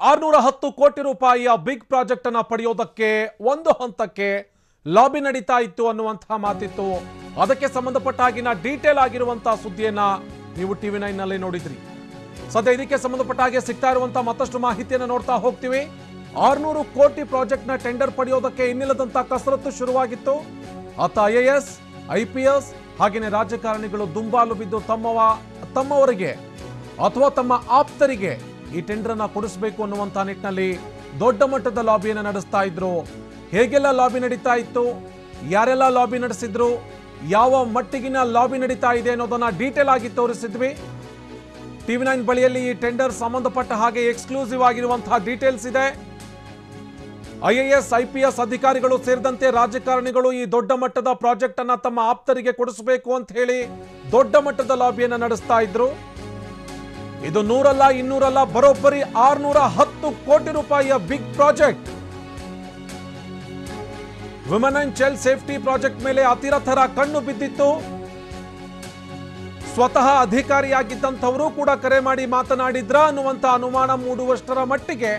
610 ಕೋಟಿ ರೂಪಾಯಿಯ big project ಅನ್ನು ಪಡೆಯೋದಕ್ಕೆ ಒಂದು ಹಂತಕ್ಕೆ ಲಾಬಿ ನಡೀತಾ ಇತ್ತು ಅನ್ನುವಂತ ಮಾತಿತ್ತು. ಅದಕ್ಕೆ ಸಂಬಂಧಪಟ್ಟ ಹಾಗಿನ ಡೀಟೇಲ್ ಆಗಿರುವಂತ ಸುದ್ದಿಯನ್ನ ನೀವು ಟಿವಿ9 ನಲ್ಲಿ ನೋಡಿದ್ರಿ. ಸದ್ಯ ಇದಕ್ಕೆ ಸಂಬಂಧಪಟ್ಟ ಹಾಗೆ ಸಿಗ್ತಾ ಇರುವಂತ ಮತ್ತಷ್ಟು ಮಾಹಿತಿಯನ್ನು ನೋಡ್ತಾ ಹೋಗ್ತೀವಿ. 600 ಕೋಟಿ ಪ್ರಾಜೆಕ್ಟ್ ನ ಟೆಂಡರ್ ಪಡೆಯೋದಕ್ಕೆ ಇನ್ನಿಲ್ಲದಂತ ಕಸರತ್ತು ಶುರುವಾಗಿತ್ತು. ಆತ IAS, IPS ಹಾಗೇನೆ ರಾಜಕಾರಣಿಗಳು ದುಂಬಾಲು ಬಿದ್ದು ತಮ್ಮವರಿಗೆ ಅಥವಾ ತಮ್ಮ ಆಪ್ತರಿಗೆ ಈ ಟೆಂಡರ್ ಅನ್ನ ಕೊಡಿಸಬೇಕು ಅನ್ನುವಂತ ನಿಟ್ಟಿನಲ್ಲಿ ದೊಡ್ಡ ಮಟ್ಟದ ಲಾಬಿಯನ್ನು ನಡೆಸ್ತಾ ಇದ್ರು. ಹೇಗೆಲ್ಲ ಲಾಬಿ ನಡೀತಾ ಇತ್ತು, ಯಾರೆಲ್ಲ ಲಾಬಿ ನಡೆಸಿದ್ರು, ಯಾವ ಮಟ್ಟಿಗಿನ ಲಾಬಿ ನಡೀತಾ ಇದೆ ಅನ್ನೋದನ್ನ ಡೀಟೇಲ್ ಆಗಿ ತೋರಿಸಿದ್ವಿ. ಟಿವಿ9 ಬಳಿಯಲ್ಲಿ ಈ ಟೆಂಡರ್ ಸಂಬಂಧಪಟ್ಟ ಹಾಗೆ ಎಕ್ಸ್ಕ್ಲೂಸಿವ್ ಆಗಿರುವಂತಹ ಡೀಟೇಲ್ಸ್ ಇದೆ. IAS, IPS ಅಧಿಕಾರಿಗಳು ಸೇರಿದಂತೆ ರಾಜಕಾರಣಿಗಳು ಈ ದೊಡ್ಡ ಮಟ್ಟದ ಪ್ರಾಜೆಕ್ಟ್ ಅನ್ನ ತಮ್ಮ ಆಪ್ತರಿಗೆ ಕೊಡಿಸಬೇಕು ಅಂತ ಹೇಳಿ ದೊಡ್ಡ ಮಟ್ಟದ ಲಾಬಿಯನ್ನು ನಡೆಸ್ತಾ ಇದ್ರು. ಇದು 100 ಅಲ್ಲ 200 ಅಲ್ಲ, ಬರೋಬ್ಬರಿ 610 ಕೋಟಿ ರೂಪಾಯಿಯ big project. Women and child safety project ಮೇಲೆ ಅತಿರಥರ ಕಣ್ಣು ಬಿದ್ದಿತ್ತು. ಸ್ವತಃ ಅಧಿಕಾರಿಯಾಗಿದ್ದಂಥವರು ಕೂಡ ಕರೆ ಮಾಡಿ ಮಾತನಾಡಿದ್ರ ಅನ್ನುವಂತ ಅನುಮಾನ ಮೂಡುವಷ್ಟರ ಮಟ್ಟಿಗೆ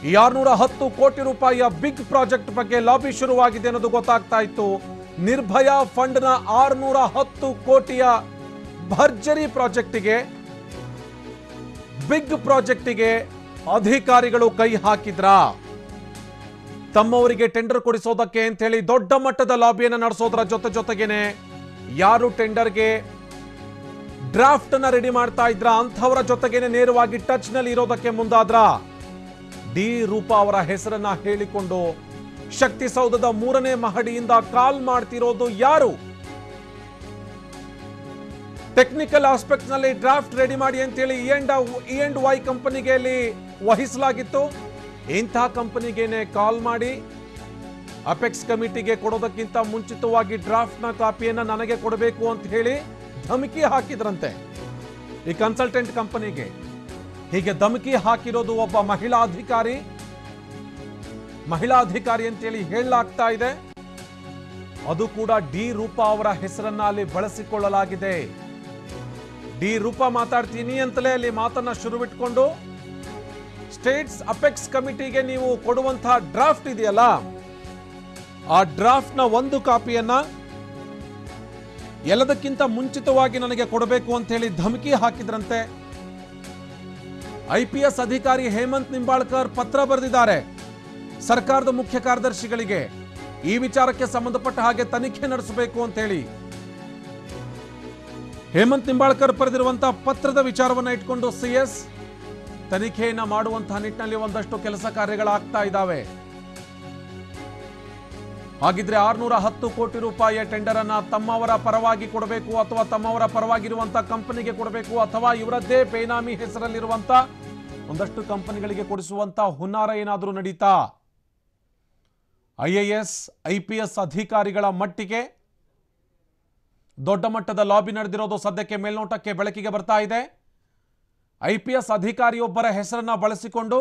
ಈ 610 ಕೋಟಿ ರೂಪಾಯಿಯ ಬಿಗ್ ಪ್ರಾಜೆಕ್ಟ್ ಬಗ್ಗೆ ಲಾಬಿ ಶುರುವಾಗಿದೆ ಅನ್ನೋದು ಗೊತ್ತಾಗ್ತಾ ಇತ್ತು. ನಿರ್ಭಯ ಫಂಡ್ ನ 610 ಕೋಟಿಯ ಭರ್ಜರಿ ಪ್ರಾಜೆಕ್ಟಿಗೆ, ಬಿಗ್ ಪ್ರಾಜೆಕ್ಟಿಗೆ ಅಧಿಕಾರಿಗಳು ಕೈ ಹಾಕಿದ್ರ. ತಮ್ಮವರಿಗೆ ಟೆಂಡರ್ ಕೊಡಿಸೋದಕ್ಕೆ ಅಂತ ಹೇಳಿ ದೊಡ್ಡ ಮಟ್ಟದ ಲಾಬಿಯನ್ನು ನಡೆಸೋದ್ರ ಜೊತೆಗೇನೆ ಯಾರು ಟೆಂಡರ್ಗೆ ಡ್ರಾಫ್ಟ್ ಅನ್ನ ರೆಡಿ ಮಾಡ್ತಾ ಇದ್ರ ಅಂಥವರ ಜೊತೆಗೇನೆ ನೇರವಾಗಿ ಟಚ್ ನಲ್ಲಿ ಇರೋದಕ್ಕೆ ಮುಂದಾದ್ರ. ಡಿ ರೂಪಾ ಅವರ ಹೆಸರನ್ನ ಹೇಳಿಕೊಂಡು ಶಕ್ತಿಸೌಧದ 3ನೇ ಮಹಡಿಯಿಂದ ಕಾಲ್ ಮಾಡ್ತಿರೋದು ಯಾರು? ಟೆಕ್ನಿಕಲ್ ಆಸ್ಪೆಕ್ಟ್ ನಲ್ಲಿ ಡ್ರಾಫ್ಟ್ ರೆಡಿ ಮಾಡಿ ಅಂತೇಳಿ E&Y ಕಂಪನಿಗೆ ವಹಿಸಲಾಗಿತ್ತು. ಇಂಥ ಕಂಪನಿಗೇನೆ ಕಾಲ್ ಮಾಡಿ ಅಪೆಕ್ಸ್ ಕಮಿಟಿಗೆ ಕೊಡೋದಕ್ಕಿಂತ ಮುಂಚಿತವಾಗಿ ಡ್ರಾಫ್ಟ್ ನ ಕಾಪಿಯನ್ನ ನನಗೆ ಕೊಡಬೇಕು ಅಂತ ಹೇಳಿ ಧಮಕಿ ಹಾಕಿದ್ರಂತೆ ಈ ಕನ್ಸಲ್ಟೆಂಟ್ ಕಂಪನಿಗೆ. ಹೀಗೆ ಧಮಕಿ ಹಾಕಿರೋದು ಒಬ್ಬ ಮಹಿಳಾ ಅಧಿಕಾರಿ ಅಂತೇಳಿ ಹೇಳಲಾಗ್ತಾ ಇದೆ. ಅದು ಕೂಡ ಡಿ ರೂಪಾ ಅವರ ಹೆಸರನ್ನ ಅಲ್ಲಿ ಬಳಸಿಕೊಳ್ಳಲಾಗಿದೆ. ಡಿ ರೂಪಾ ಮಾತಾಡ್ತೀನಿ ಅಂತಲೇ ಅಲ್ಲಿ ಮಾತನ್ನ ಶುರುವಿಟ್ಕೊಂಡು ಸ್ಟೇಟ್ಸ್ ಅಪೆಕ್ಸ್ ಕಮಿಟಿಗೆ ನೀವು ಕೊಡುವಂತಹ ಡ್ರಾಫ್ಟ್ ಇದೆಯಲ್ಲ, ಆ ಡ್ರಾಫ್ಟ್ ನ ಒಂದು ಕಾಪಿಯನ್ನ ಎಲ್ಲದಕ್ಕಿಂತ ಮುಂಚಿತವಾಗಿ ನನಗೆ ಕೊಡಬೇಕು ಅಂತ ಹೇಳಿ ಧಮಕಿ ಹಾಕಿದ್ರಂತೆ. IPS ಅಧಿಕಾರಿ ಹೇಮಂತ್ ನಿಂಬಾಳ್ಕರ್ ಪತ್ರ ಬರೆದಿದ್ದಾರೆ ಸರ್ಕಾರದ ಮುಖ್ಯ ಕಾರ್ಯದರ್ಶಿಗಳಿಗೆ, ಈ ವಿಚಾರಕ್ಕೆ ಸಂಬಂಧಪಟ್ಟ ಹಾಗೆ ತನಿಖೆ ನಡೆಸಬೇಕು ಅಂತ ಹೇಳಿ. ಹೇಮಂತ್ ನಿಂಬಾಳ್ಕರ್ ಬರೆದಿರುವಂತಹ ಪತ್ರದ ವಿಚಾರವನ್ನ ಇಟ್ಕೊಂಡು CS ತನಿಖೆಯನ್ನ ಮಾಡುವಂತಹ ನಿಟ್ಟಿನಲ್ಲಿ ಒಂದಷ್ಟು ಕೆಲಸ ಕಾರ್ಯಗಳಾಗ್ತಾ ಇದ್ದಾವೆ. ಹಾಗಿದ್ರೆ 610 ಕೋಟಿ ರೂಪಾಯಿಯ ಟೆಂಡರ್ ಅನ್ನ ತಮ್ಮವರ ಪರವಾಗಿ ಕೊಡಬೇಕು ಅಥವಾ ತಮ್ಮವರ ಪರವಾಗಿರುವಂತಹ ಕಂಪನಿಗೆ ಕೊಡಬೇಕು ಅಥವಾ ಇವರದ್ದೇ ಬೇನಾಮಿ ಹೆಸರಲ್ಲಿರುವಂತ ಒಂದಷ್ಟು ಕಂಪನಿಗಳಿಗೆ ಕೊಡಿಸುವಂತ ಹುನ್ನಾರ ಏನಾದರೂ ನಡೀತಾ? IAS, IPS ಅಧಿಕಾರಿಗಳ ಮಟ್ಟಿಗೆ ದೊಡ್ಡ ಮಟ್ಟದ ಲಾಬಿ ನಡೆದಿರೋದು ಸದ್ಯಕ್ಕೆ ಮೇಲ್ನೋಟಕ್ಕೆ ಬೆಳಕಿಗೆ ಬರ್ತಾ ಇದೆ. IPS ಅಧಿಕಾರಿಯೊಬ್ಬರ ಹೆಸರನ್ನ ಬಳಸಿಕೊಂಡು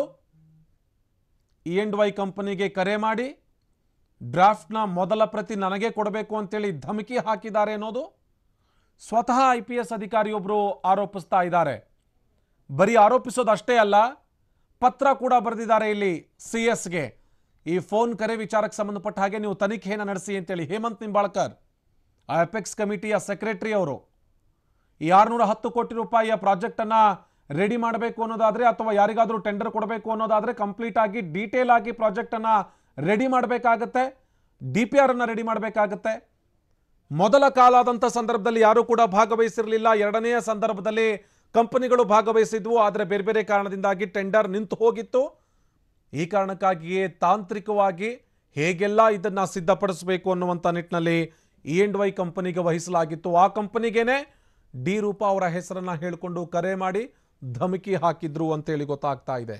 E&Y ಕಂಪನಿಗೆ ಕರೆ ಮಾಡಿ ಡ್ರಾಫ್ಟ್ನ ಮೊದಲ ಪ್ರತಿ ನನಗೆ ಕೊಡಬೇಕು ಅಂತೇಳಿ ಧಮಕಿ ಹಾಕಿದ್ದಾರೆ ಅನ್ನೋದು ಸ್ವತಃ IPS ಅಧಿಕಾರಿಯೊಬ್ಬರು ಆರೋಪಿಸ್ತಾ ಇದ್ದಾರೆ. ಬರೀ ಆರೋಪಿಸೋದಷ್ಟೇ ಅಲ್ಲ, ಪತ್ರ ಕೂಡ ಬರೆದಿದ್ದಾರೆ ಇಲ್ಲಿ CSಗೆ. ಈ ಫೋನ್ ಕರೆ ವಿಚಾರಕ್ಕೆ ಸಂಬಂಧಪಟ್ಟ ಹಾಗೆ ನೀವು ತನಿಖೆಯನ್ನು ನಡೆಸಿ ಅಂತೇಳಿ ಹೇಮಂತ್ ನಿಂಬಾಳ್ಕರ್ ಅಪೆಕ್ಸ್ ಕಮಿಟಿಯ ಸೆಕ್ರೆಟರಿ ಅವರು ಈ 610 ಕೋಟಿ ರೂಪಾಯಿಯ ಪ್ರಾಜೆಕ್ಟ್ ಅನ್ನ ರೆಡಿ ಮಾಡಬೇಕು ಅನ್ನೋದಾದ್ರೆ ಅಥವಾ ಯಾರಿಗಾದ್ರೂ ಟೆಂಡರ್ ಕೊಡಬೇಕು ಅನ್ನೋದಾದ್ರೆ ಕಂಪ್ಲೀಟ್ ಆಗಿ ಡೀಟೇಲ್ ಆಗಿ ಪ್ರಾಜೆಕ್ಟ್ ಅನ್ನ ರೆಡಿ ಮಾಡಬೇಕಾಗತ್ತೆ, DPR ಅನ್ನ ರೆಡಿ ಮಾಡಬೇಕಾಗತ್ತೆ. ಮೊದಲ ಕಾಲಾದಂಥ ಸಂದರ್ಭದಲ್ಲಿ ಯಾರು ಕೂಡ ಭಾಗವಹಿಸಿರಲಿಲ್ಲ. ಎರಡನೆಯ ಸಂದರ್ಭದಲ್ಲಿ ಕಂಪನಿಗಳು ಭಾಗವಹಿಸಿದ್ವು, ಆದರೆ ಬೇರೆ ಬೇರೆ ಕಾರಣದಿಂದಾಗಿ ಟೆಂಡರ್ ನಿಂತು ಹೋಗಿತ್ತು. ಈ ಕಾರಣಕ್ಕಾಗಿಯೇ ತಾಂತ್ರಿಕವಾಗಿ ಹೇಗೆಲ್ಲ ಇದನ್ನ ಸಿದ್ಧಪಡಿಸಬೇಕು ಅನ್ನುವಂಥ ನಿಟ್ಟಿನಲ್ಲಿ E&Y ಕಂಪನಿಗೆ ವಹಿಸಲಾಗಿತ್ತು. ಆ ಕಂಪನಿಗೇನೆ ಡಿ ರೂಪಾ ಅವರ ಹೆಸರನ್ನ ಹೇಳಿಕೊಂಡು ಕರೆ ಮಾಡಿ ಧಮಕಿ ಹಾಕಿದ್ರು ಅಂತೇಳಿ ಗೊತ್ತಾಗ್ತಾ ಇದೆ.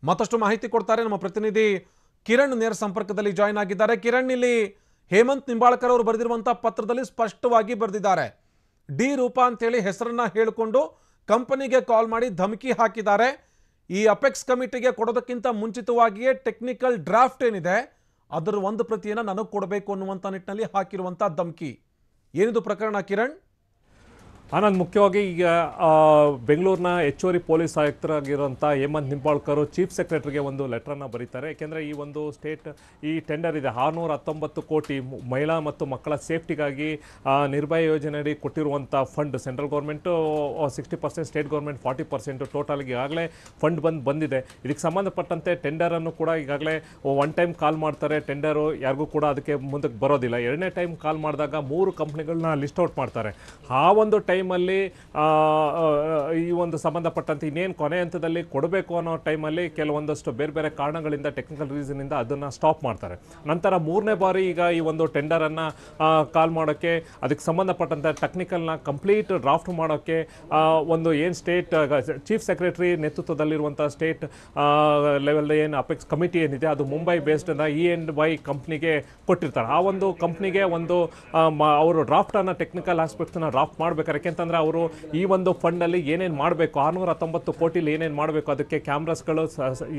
ಮತ್ತಷ್ಟು ಮಾಹಿತಿ ಕೊಡ್ತಾರೆ ನಮ್ಮ ಪ್ರತಿನಿಧಿ ಕಿರಣ್ ನೇರ ಸಂಪರ್ಕದಲ್ಲಿ ಜಾಯಿನ್ ಆಗಿದ್ದಾರೆ. ಕಿರಣ್, ಇಲ್ಲಿ ಹೇಮಂತ್ ನಿಂಬಾಳ್ಕರ್ ಅವರು ಬರೆದಿರುವಂತಹ ಪತ್ರದಲ್ಲಿ ಸ್ಪಷ್ಟವಾಗಿ ಬರೆದಿದ್ದಾರೆ, ಡಿ ರೂಪಾ ಅಂತೇಳಿ ಹೆಸರನ್ನ ಹೇಳಿಕೊಂಡು ಕಂಪನಿಗೆ ಕಾಲ್ ಮಾಡಿ ಧಮಕಿ ಹಾಕಿದ್ದಾರೆ. ಈ ಅಪೆಕ್ಸ್ ಕಮಿಟಿಗೆ ಕೊಡೋದಕ್ಕಿಂತ ಮುಂಚಿತವಾಗಿಯೇ ಟೆಕ್ನಿಕಲ್ ಡ್ರಾಫ್ಟ್ ಏನಿದೆ ಅದರ ಒಂದು ಪ್ರತಿಯನ್ನು ನನಗೆ ಕೊಡಬೇಕು ಅನ್ನುವಂಥ ನಿಟ್ಟಿನಲ್ಲಿ ಹಾಕಿರುವಂಥ ಧಮಕಿ. ಏನಿದು ಪ್ರಕರಣ ಕಿರಣ್? ಆನಂದ್, ಮುಖ್ಯವಾಗಿ ಈಗ ಬೆಂಗಳೂರಿನ ಹೆಚ್ಚುವರಿ ಪೊಲೀಸ್ ಆಯುಕ್ತರಾಗಿರುವಂಥ ಹೇಮಂತ್ ನಿಂಬಾಳ್ಕರ್ ಚೀಫ್ ಸೆಕ್ರೆಟರಿಗೆ ಒಂದು ಲೆಟರನ್ನು ಬರೀತಾರೆ. ಯಾಕೆಂದರೆ ಈ ಒಂದು ಈ ಟೆಂಡರ್ ಇದೆ 619 ಕೋಟಿ ಮಹಿಳಾ ಮತ್ತು ಮಕ್ಕಳ ಸೇಫ್ಟಿಗಾಗಿ ನಿರ್ಭಯ ಯೋಜನೆಯಡಿ ಕೊಟ್ಟಿರುವಂಥ fund. Central government 60%, state government 40%, ಟೋಟಲ್ಗೆ ಈಗಾಗಲೇ ಫಂಡ್ ಬಂದಿದೆ. ಇದಕ್ಕೆ ಸಂಬಂಧಪಟ್ಟಂತೆ ಟೆಂಡರನ್ನು ಕೂಡ ಈಗಾಗಲೇ ಒನ್ ಟೈಮ್ ಕಾಲ್ ಮಾಡ್ತಾರೆ. ಟೆಂಡರು ಯಾರಿಗೂ ಕೂಡ ಅದಕ್ಕೆ ಮುಂದಕ್ಕೆ ಬರೋದಿಲ್ಲ. ಎರಡನೇ ಟೈಮ್ ಕಾಲ್ ಮಾಡಿದಾಗ 3 ಕಂಪ್ನಿಗಳನ್ನ ಲಿಸ್ಟ್ ಔಟ್ ಮಾಡ್ತಾರೆ. ಆ ಒಂದು ಟೈಮಲ್ಲಿ ಈ ಒಂದು ಸಂಬಂಧಪಟ್ಟಂತೆ ಇನ್ನೇನು ಕೊನೆ ಹಂತದಲ್ಲಿ ಕೊಡಬೇಕು ಅನ್ನೋ ಟೈಮಲ್ಲಿ ಕೆಲವೊಂದಷ್ಟು ಬೇರೆ ಬೇರೆ ಕಾರಣಗಳಿಂದ, ಟೆಕ್ನಿಕಲ್ ರೀಸನಿಂದ ಅದನ್ನು ಸ್ಟಾಪ್ ಮಾಡ್ತಾರೆ. ನಂತರ 3ನೇ ಬಾರಿ ಈಗ ಈ ಒಂದು ಟೆಂಡರನ್ನು ಕಾಲ್ ಮಾಡೋಕ್ಕೆ, ಅದಕ್ಕೆ ಸಂಬಂಧಪಟ್ಟಂಥ ಟೆಕ್ನಿಕಲ್ನ ಕಂಪ್ಲೀಟ್ ಡ್ರಾಫ್ಟ್ ಮಾಡೋಕ್ಕೆ ಒಂದು ಏನು ಸ್ಟೇಟ್ ಚೀಫ್ ಸೆಕ್ರೆಟರಿ ನೇತೃತ್ವದಲ್ಲಿರುವಂಥ ಸ್ಟೇಟ್ ಲೆವೆಲ್ ಏನು ಅಪೆಕ್ಸ್ ಕಮಿಟಿ ಏನಿದೆ, ಅದು ಮುಂಬೈ ಬೇಸ್ಡ್ E&Y ಕಂಪ್ನಿಗೆ ಕೊಟ್ಟಿರ್ತಾರೆ. ಆ ಒಂದು ಕಂಪ್ನಿಗೆ ಒಂದು ಅವರು ಡ್ರಾಫ್ಟನ್ನು, ಟೆಕ್ನಿಕಲ್ ಆಸ್ಪೆಕ್ಟ್ನ ಡ್ರಾಫ್ಟ್ ಮಾಡಬೇಕಾರೆ. ಯಾಕೆಂತಂದರೆ ಅವರು ಈ ಒಂದು ಫಂಡಲ್ಲಿ ಏನೇನು ಮಾಡಬೇಕು, 619 ಕೋಟಿಲಿ ಏನೇನು ಮಾಡಬೇಕು, ಅದಕ್ಕೆ ಕ್ಯಾಮ್ರಾಸ್ಗಳು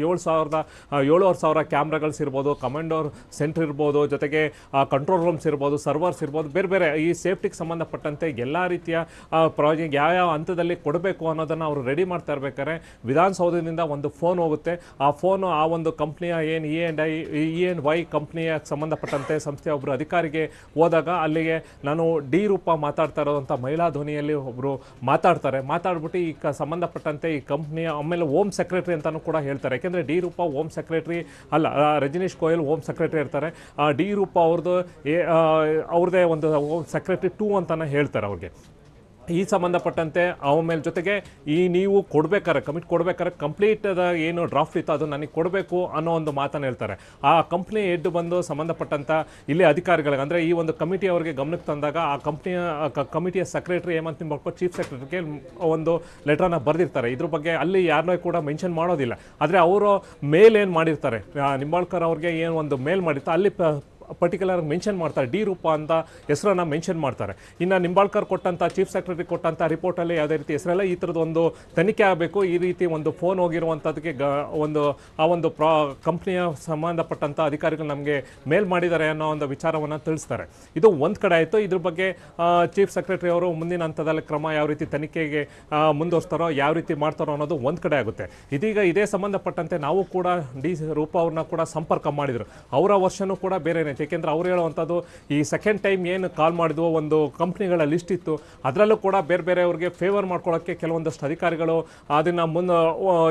7,000 ಕ್ಯಾಮ್ರಾಗಳ್ಸ್ ಇರ್ಬೋದು, ಕಮಾಂಡರ್ ಸೆಂಟರ್ ಇರ್ಬೋದು, ಜೊತೆಗೆ ಕಂಟ್ರೋಲ್ ರೂಮ್ಸ್ ಇರ್ಬೋದು, ಸರ್ವರ್ಸ್ ಇರ್ಬೋದು, ಬೇರೆ ಬೇರೆ ಈ ಸೇಫ್ಟಿಗೆ ಸಂಬಂಧಪಟ್ಟಂತೆ ಎಲ್ಲ ರೀತಿಯ ಪ್ರಾಜೆಕ್ಟ್ ಯಾವ ಹಂತದಲ್ಲಿ ಕೊಡಬೇಕು ಅನ್ನೋದನ್ನು ಅವರು ರೆಡಿ ಮಾಡ್ತಾ ಇರ್ಬೇಕಾದ್ರೆ ವಿಧಾನಸೌಧದಿಂದ ಒಂದು ಫೋನ್ ಹೋಗುತ್ತೆ. ಆ ಫೋನು ಆ ಒಂದು ಕಂಪ್ನಿಯ ಏನು E&Y ಕಂಪ್ನಿಯ ಸಂಬಂಧಪಟ್ಟಂತೆ ಸಂಸ್ಥೆಯ ಒಬ್ಬರು ಅಧಿಕಾರಿಗೆ ಹೋದಾಗ ಅಲ್ಲಿಗೆ ನಾನು ಡಿ ರೂಪ ಮಾತಾಡ್ತಾ ಇರೋವಂಥ ಮಹಿಳಾ ಧ್ವನಿಯಲ್ಲಿ ಒಬ್ಬರು ಮಾತಾಡ್ಬಿಟ್ಟು ಈ ಸಂಬಂಧಪಟ್ಟಂತೆ ಈ ಕಂಪ್ನಿಯ ಆಮೇಲೆ ಹೋಮ್ ಸೆಕ್ರೆಟರಿ ಅಂತಾನು ಕೂಡ ಹೇಳ್ತಾರೆ. ಯಾಕೆಂದರೆ ಡಿ ರೂಪ ಹೋಮ್ ಸೆಕ್ರೆಟರಿ ಅಲ್ಲ, ರಜನೀಶ್ ಗೋಯಲ್ ಹೋಮ್ ಸೆಕ್ರೆಟರಿ ಇರ್ತಾರೆ. ಡಿ ರೂಪ ಅವ್ರದ್ದೇ ಒಂದು ಹೋಮ್ ಸೆಕ್ರೆಟರಿ 2 ಅಂತಾನೆ ಹೇಳ್ತಾರೆ ಅವ್ರಿಗೆ. ಈ ಸಂಬಂಧಪಟ್ಟಂತೆ ಆಮೇಲೆ ಜೊತೆಗೆ ನೀವು ಕಮಿಟ್ ಕೊಡ್ಬೇಕಾದ್ರೆ ಕಂಪ್ಲೀಟ್ ಏನು ಡ್ರಾಫ್ಟ್ ಇತ್ತು ಅದು ನನಗೆ ಕೊಡಬೇಕು ಅನ್ನೋ ಒಂದು ಮಾತನ್ನು ಹೇಳ್ತಾರೆ. ಆ ಕಂಪ್ನಿ ಹೆಡ್ ಬಂದು ಸಂಬಂಧಪಟ್ಟಂಥ ಇಲ್ಲಿ ಅಧಿಕಾರಿಗಳಿಗೆ, ಅಂದರೆ ಈ ಒಂದು ಕಮಿಟಿ ಅವರಿಗೆ ಗಮನಕ್ಕೆ ತಂದಾಗ ಆ ಕಮಿಟಿಯ ಸೆಕ್ರೆಟರಿ ಹೇಮಂತ್ ನಿಂಬಾಳ್ಕರ್ ಚೀಫ್ ಸೆಕ್ರೆಟರಿಗೆ ಒಂದು ಲೆಟರ್ನ ಬರೆದಿರ್ತಾರೆ. ಇದ್ರ ಬಗ್ಗೆ ಅಲ್ಲಿ ಯಾರನ್ನೂ ಕೂಡ ಮೆನ್ಷನ್ ಮಾಡೋದಿಲ್ಲ. ಆದರೆ ಅವರು ಮೇಲ್ ಏನು ಮಾಡಿರ್ತಾರೆ, ನಿಂಬಾಳ್ಕರ್ ಅವ್ರಿಗೆ ಏನು ಒಂದು ಮೇಲ್ ಮಾಡಿರ್ತಾರೆ, ಅಲ್ಲಿ ಪರ್ಟಿಕ್ಯುಲರ್ ಮೆನ್ಷನ್ ಮಾಡ್ತಾರೆ, ಡಿ ರೂಪ ಅಂತ ಹೆಸರನ್ನು ಮೆನ್ಷನ್ ಮಾಡ್ತಾರೆ. ಇನ್ನು ನಿಂಬಾಳ್ಕರ್ ಕೊಟ್ಟಂಥ ಚೀಫ್ ಸೆಕ್ರೆಟರಿ ಕೊಟ್ಟಂಥ ರಿಪೋರ್ಟಲ್ಲಿ ಯಾವುದೇ ರೀತಿ ಹೆಸರೆಲ್ಲ ಈ ಥರದ್ದು ಒಂದು ತನಿಖೆ ಆಗಬೇಕು, ಈ ರೀತಿ ಒಂದು ಫೋನ್ ಹೋಗಿರುವಂಥದ್ದಕ್ಕೆ ಆ ಒಂದು ಕಂಪ್ನಿಯ ಸಂಬಂಧಪಟ್ಟಂಥ ಅಧಿಕಾರಿಗಳು ನಮಗೆ ಮೇಲ್ ಮಾಡಿದ್ದಾರೆ ಅನ್ನೋ ಒಂದು ವಿಚಾರವನ್ನು ತಿಳಿಸ್ತಾರೆ. ಇದು ಒಂದು ಕಡೆ ಆಯಿತು. ಇದ್ರ ಬಗ್ಗೆ ಚೀಫ್ ಸೆಕ್ರೆಟರಿ ಅವರು ಮುಂದಿನ ಹಂತದಲ್ಲಿ ಕ್ರಮ ಯಾವ ರೀತಿ ತನಿಖೆಗೆ ಮುಂದುವರಿಸ್ತಾರೋ, ಯಾವ ರೀತಿ ಮಾಡ್ತಾರೋ ಅನ್ನೋದು ಒಂದು ಕಡೆ ಆಗುತ್ತೆ. ಇದೀಗ ಇದೇ ಸಂಬಂಧಪಟ್ಟಂತೆ ನಾವು ಕೂಡ ಡಿ ರೂಪ ಅವ್ರನ್ನ ಕೂಡ ಸಂಪರ್ಕ ಮಾಡಿದರು. ಅವರ ವರ್ಷನೂ ಕೂಡ ಬೇರೆ. ಏಕೆಂದರೆ ಅವ್ರು ಹೇಳುವಂಥದ್ದು ಈ ಸೆಕೆಂಡ್ ಟೈಮ್ ಏನು ಕಾಲ್ ಮಾಡಿದ್ವು, ಒಂದು ಕಂಪ್ನಿಗಳ ಲಿಸ್ಟ್ ಇತ್ತು, ಅದರಲ್ಲೂ ಕೂಡ ಬೇರೆ ಬೇರೆಯವ್ರಿಗೆ ಫೇವರ್ ಮಾಡ್ಕೊಳ್ಳೋಕ್ಕೆ ಕೆಲವೊಂದಷ್ಟು ಅಧಿಕಾರಿಗಳು ಅದನ್ನು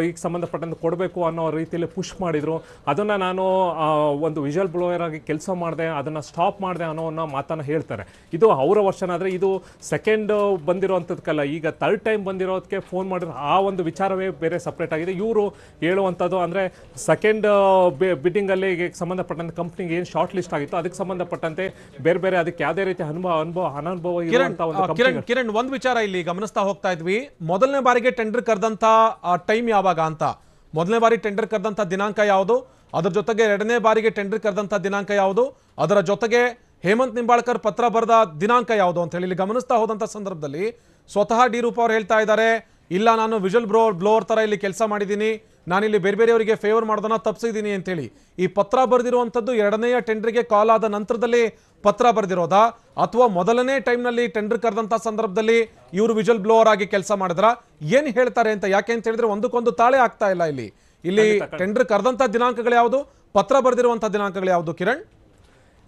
ಈಗ ಸಂಬಂಧಪಟ್ಟಂತೆ ಕೊಡಬೇಕು ಅನ್ನೋ ರೀತಿಯಲ್ಲಿ ಪುಷ್ ಮಾಡಿದರು. ಅದನ್ನು ನಾನು ಒಂದು ವಿಜುವಲ್ ಬ್ಲೋಯರ್ ಆಗಿ ಕೆಲಸ ಮಾಡಿದೆ, ಅದನ್ನು ಸ್ಟಾಪ್ ಮಾಡಿದೆ ಅನ್ನೋ ಮಾತನ್ನು ಹೇಳ್ತಾರೆ. ಇದು ಅವರ ವರ್ಷನ. ಆದರೆ ಇದು ಸೆಕೆಂಡ್ ಬಂದಿರೋವಂಥದ್ದಕ್ಕಲ್ಲ, ಈಗ ಥರ್ಡ್ ಟೈಮ್ ಬಂದಿರೋದಕ್ಕೆ ಫೋನ್ ಮಾಡಿರೋ ಆ ಒಂದು ವಿಚಾರವೇ ಬೇರೆ ಸಪ್ರೇಟ್ ಆಗಿದೆ. ಇವರು ಹೇಳುವಂಥದ್ದು ಅಂದರೆ ಸೆಕೆಂಡ್ ಬಿಡ್ಡಿಂಗಲ್ಲಿ ಸಂಬಂಧಪಟ್ಟಂತೆ ಕಂಪ್ನಿಗೆ ಏನು ಶಾರ್ಟ್ ಲಿಸ್ಟ್ ಆಗಿತ್ತು, ಅದಕ್ಕೆ ಸಂಬಂಧಪಟ್ಟಂತೆ ಬೇರೆ ಬೇರೆ ಅದಕ್ಕೆ ಯಾವುದೇ ರೀತಿ ಅನುಭವ ಕಿರಣ್, ಒಂದು ವಿಚಾರ ಇಲ್ಲಿ ಗಮನಿಸ್ತಾ ಹೋಗ್ತಾ ಇದ್ವಿ. ಮೊದಲನೇ ಬಾರಿಗೆ ಟೆಂಡರ್ ಕರೆದಂತ ಟೈಮ್ ಯಾವಾಗ ಅಂತ, ಮೊದಲನೇ ಬಾರಿ ಟೆಂಡರ್ ಕರೆದಂತ ದಿನಾಂಕ ಯಾವುದು, ಅದರ ಜೊತೆಗೆ ಎರಡನೇ ಬಾರಿಗೆ ಟೆಂಡರ್ ಕರೆದಂತ ದಿನಾಂಕ ಯಾವುದು, ಅದರ ಜೊತೆಗೆ ಹೇಮಂತ್ ನಿಂಬಾಳ್ಕರ್ ಪತ್ರ ಬರೆದ ದಿನಾಂಕ ಯಾವುದು ಅಂತ ಹೇಳಿ ಇಲ್ಲಿ ಗಮನಿಸ್ತಾ ಹೋದಂತ ಸಂದರ್ಭದಲ್ಲಿ ಸ್ವತಃ ಡಿ ರೂಪ ಅವರು ಹೇಳ್ತಾ ಇದ್ದಾರೆ, ಇಲ್ಲ ನಾನು ವಿಜುವಲ್ ಬ್ಲೋವರ್ ತರ ಇಲ್ಲಿ ಕೆಲಸ ಮಾಡಿದ್ದೀನಿ, ನಾನಿಲ್ಲಿ ಬೇರೆ ಬೇರೆಯವರಿಗೆ ಫೇವರ್ ಮಾಡೋದನ್ನ ತಪ್ಪಿಸಿದ್ದೀನಿ ಅಂತೇಳಿ. ಈ ಪತ್ರ ಬರೆದಿರುವಂಥದ್ದು ಎರಡನೆಯ ಟೆಂಡರ್ಗೆ ಕಾಲ್ ಆದ ನಂತರದಲ್ಲಿ ಪತ್ರ ಬರೆದಿರೋದಾ, ಅಥವಾ ಮೊದಲನೇ ಟೈಮ್ನಲ್ಲಿ ಟೆಂಡರ್ ಕರೆದಂಥ ಸಂದರ್ಭದಲ್ಲಿ ಇವರು ವಿಜುವಲ್ ಬ್ಲೋವರ್ ಆಗಿ ಕೆಲಸ ಮಾಡಿದ್ರ, ಏನು ಹೇಳ್ತಾರೆ ಅಂತ. ಯಾಕೆ ಅಂತ ಹೇಳಿದ್ರೆ ಒಂದಕ್ಕೊಂದು ತಾಳೆ ಆಗ್ತಾ ಇಲ್ಲ. ಇಲ್ಲಿ ಟೆಂಡರ್ ಕರೆದಂಥ ದಿನಾಂಕಗಳು ಯಾವುದು, ಪತ್ರ ಬರೆದಿರುವಂಥ ದಿನಾಂಕಗಳು ಯಾವುದು ಕಿರಣ್?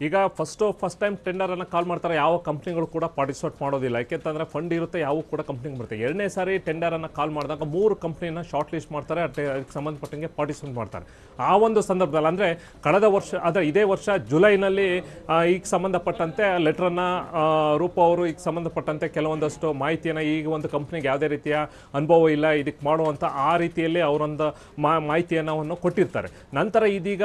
ಈಗ ಫಸ್ಟ್ ಟೈಮ್ ಟೆಂಡರನ್ನು ಕಾಲ್ ಮಾಡ್ತಾರೆ, ಯಾವ ಕಂಪ್ನಿಗಳು ಕೂಡ ಪಾರ್ಟಿಸಿಪೇಟ್ ಮಾಡೋದಿಲ್ಲ. ಯಾಕೆಂತಂದರೆ ಫಂಡ್ ಇರುತ್ತೆ, ಯಾವ ಕೂಡ ಕಂಪ್ನಿಗೆ ಬರುತ್ತೆ. ಎರಡನೇ ಸಾರಿ ಟೆಂಡರನ್ನು ಕಾಲ್ ಮಾಡಿದಾಗ 3 ಕಂಪ್ನಿನ ಶಾರ್ಟ್ ಲಿಸ್ಟ್ ಮಾಡ್ತಾರೆ, ಅದಕ್ಕೆ ಸಂಬಂಧಪಟ್ಟಂಗೆ ಪಾರ್ಟಿಸಿಪೇಟ್ ಮಾಡ್ತಾರೆ. ಆ ಒಂದು ಸಂದರ್ಭದಲ್ಲಿ ಅಂದರೆ ಕಳೆದ ವರ್ಷ, ಆದರೆ ಇದೇ ವರ್ಷ ಜುಲೈನಲ್ಲಿ ಈಗ ಸಂಬಂಧಪಟ್ಟಂತೆ ಲೆಟ್ರನ್ನು ರೂಪ ಅವರು ಈಗ ಸಂಬಂಧಪಟ್ಟಂತೆ ಕೆಲವೊಂದಷ್ಟು ಮಾಹಿತಿಯನ್ನು, ಈಗ ಒಂದು ಕಂಪ್ನಿಗೆ ಯಾವುದೇ ರೀತಿಯ ಅನುಭವ ಇಲ್ಲ ಇದಕ್ಕೆ ಮಾಡುವಂಥ ಆ ರೀತಿಯಲ್ಲಿ ಅವರೊಂದು ಮಾಹಿತಿಯನ್ನು ಕೊಟ್ಟಿರ್ತಾರೆ. ನಂತರ ಇದೀಗ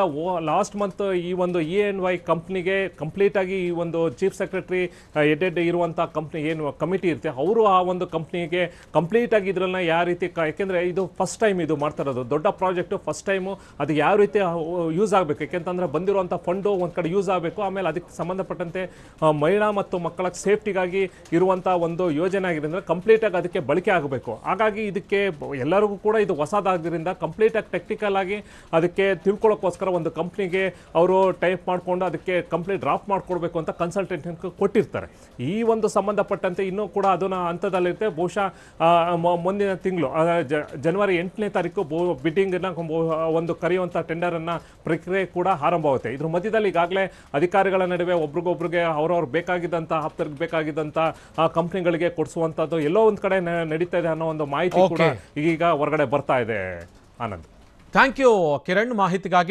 ಲಾಸ್ಟ್ ಮಂತ್ ಈ ಒಂದು E&Y ಕಂಪ್ನಿ ಕಂಪ್ಲೀಟ್ ಆಗಿ ಈ ಒಂದು ಚೀಫ್ ಸೆಕ್ರೆಟರಿ ಹೆಡ್ ಇರುವಂಥ ಕಂಪ್ನಿ ಏನು ಕಮಿಟಿ ಇರುತ್ತೆ, ಅವರು ಆ ಒಂದು ಕಂಪ್ನಿಗೆ ಕಂಪ್ಲೀಟ್ ಆಗಿ ಇದ್ರನ್ನ ಯಾವ ರೀತಿ, ಯಾಕೆಂದರೆ ಇದು ಫಸ್ಟ್ ಟೈಮ್ ಇದು ಮಾಡ್ತಾ ಇರೋದು ದೊಡ್ಡ ಪ್ರಾಜೆಕ್ಟು, ಫಸ್ಟ್ ಟೈಮು ಅದು ಯಾವ ರೀತಿ ಯೂಸ್ ಆಗಬೇಕು. ಯಾಕೆಂತಂದರೆ ಬಂದಿರುವಂಥ ಫಂಡು ಒಂದು ಕಡೆ ಯೂಸ್ ಆಗಬೇಕು, ಆಮೇಲೆ ಅದಕ್ಕೆ ಸಂಬಂಧಪಟ್ಟಂತೆ ಮಹಿಳಾ ಮತ್ತು ಮಕ್ಕಳ ಸೇಫ್ಟಿಗಾಗಿ ಇರುವಂಥ ಒಂದು ಯೋಜನೆ ಆಗಿರೋದ್ರಿಂದ ಕಂಪ್ಲೀಟಾಗಿ ಅದಕ್ಕೆ ಬಳಕೆ ಆಗಬೇಕು. ಹಾಗಾಗಿ ಇದಕ್ಕೆ ಎಲ್ಲರಿಗೂ ಕೂಡ ಇದು ಹೊಸದಾಗಿದ್ದರಿಂದ ಕಂಪ್ಲೀಟಾಗಿ ಟೆಕ್ನಿಕಲ್ ಆಗಿ ಅದಕ್ಕೆ ತಿಳ್ಕೊಳ್ಳೋಕ್ಕೋಸ್ಕರ ಒಂದು ಕಂಪ್ನಿಗೆ ಅವರು ಟೈಪ್ ಮಾಡಿಕೊಂಡು ಅದಕ್ಕೆ ಕಂಪ್ನಿ ಡ್ರಾಫ್ಟ್ ಮಾಡ್ಕೊಡ್ಬೇಕು ಅಂತ ಕನ್ಸಲ್ಟೆಂಟ್ ಕೊಟ್ಟಿರ್ತಾರೆ. ಈ ಒಂದು ಸಂಬಂಧಪಟ್ಟಂತೆ ಇನ್ನೂ ಕೂಡ ಅದನ್ನ ಹಂತದಲ್ಲಿರುತ್ತೆ. ಬಹುಶಃ ಮುಂದಿನ ತಿಂಗಳು ಜನವರಿ 8ನೇ ತಾರೀಕು ಬಿಡ್ಡಿಂಗ್ನ ಒಂದು ಕರೆಯುವಂಥ ಟೆಂಡರನ್ನು ಪ್ರಕ್ರಿಯೆ ಕೂಡ ಆರಂಭವಾಗುತ್ತೆ. ಇದ್ರ ಮಧ್ಯದಲ್ಲಿ ಈಗಾಗಲೇ ಅಧಿಕಾರಿಗಳ ನಡುವೆ ಒಬ್ರಿಗೊಬ್ರಿಗೆ ಅವ್ರವ್ರು ಬೇಕಾಗಿದ್ದಂಥ ಆಪ್ತರಿಗೆ ಬೇಕಾಗಿದ್ದಂಥ ಕಂಪ್ನಿಗಳಿಗೆ ಕೊಡಿಸುವಂಥದ್ದು ಎಲ್ಲೋ ಒಂದು ಕಡೆ ನಡೀತಾ ಇದೆ ಅನ್ನೋ ಒಂದು ಮಾಹಿತಿ ಕೂಡ ಈಗ ಹೊರಗಡೆ ಬರ್ತಾ ಇದೆ. ಆನಂದ್, ಥ್ಯಾಂಕ್ ಯು ಕಿರಣ್ ಮಾಹಿತಿಗಾಗಿ.